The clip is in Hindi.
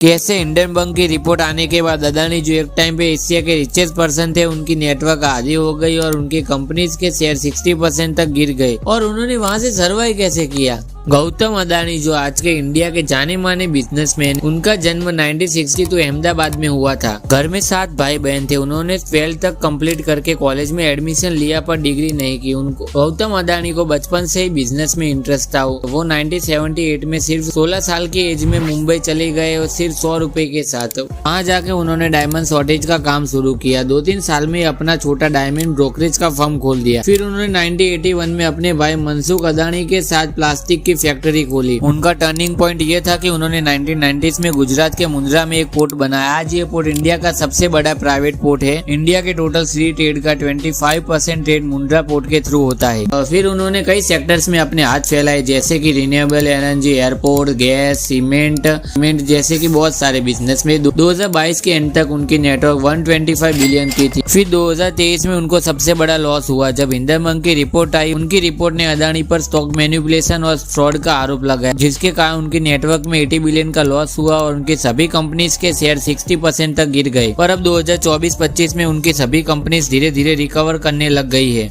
कैसे इंडियन बैंक की रिपोर्ट आने के बाद अदानी जो एक टाइम पे एशिया के रिचेस्ट पर्सन थे उनकी नेटवर्क आधी हो गई और उनकी कंपनीज के शेयर 60% तक गिर गए और उन्होंने वहां से सर्वाइव कैसे किया। गौतम अदानी जो आज के इंडिया के जाने माने बिजनेसमैन, उनका जन्म 1962 अहमदाबाद में हुआ था। घर में 7 भाई बहन थे। उन्होंने 12th तक कंप्लीट करके कॉलेज में एडमिशन लिया पर डिग्री नहीं की। उनको गौतम अदानी को बचपन से ही बिजनेस में इंटरेस्ट था। वो 1978 में सिर्फ 16 साल की एज में मुंबई चले गए और सिर्फ 100 रुपए के साथ। वहाँ जाके उन्होंने डायमंड शॉर्टेज का काम शुरू किया। 2-3 साल में अपना छोटा डायमंड ब्रोकरेज का फर्म खोल दिया। फिर उन्होंने 1981 में अपने भाई मनसुख अदानी के साथ प्लास्टिक की फैक्ट्री खोली। उनका टर्निंग पॉइंट ये था कि उन्होंने 1990s में गुजरात के मुंद्रा में एक पोर्ट बनाया। आज ये पोर्ट इंडिया का सबसे बड़ा प्राइवेट पोर्ट है। इंडिया के टोटल सी ट्रेड का 25% ट्रेड मुंद्रा पोर्ट के थ्रू होता है। और फिर उन्होंने कई सेक्टर्स में अपने हाथ फैलाए, जैसे कि renewable energy, airport, gas, cement जैसे कि बहुत सारे बिजनेस में। 2022 के एंड तक उनकी नेटवर्क 125 बिलियन की थी। फिर 2023 में उनको सबसे बड़ा लॉस हुआ जब इंडियन बैंक की रिपोर्ट आई। उनकी रिपोर्ट ने अदानी पर स्टॉक मैनिपुलेशन और फ्रॉड का आरोप लगाया, जिसके कारण उनकी नेटवर्क में 80 बिलियन का लॉस हुआ और उनकी सभी कंपनीज के शेयर 60% तक गिर गए। पर अब 2024-25 में उनकी सभी कंपनीज धीरे धीरे रिकवर करने लग गई है।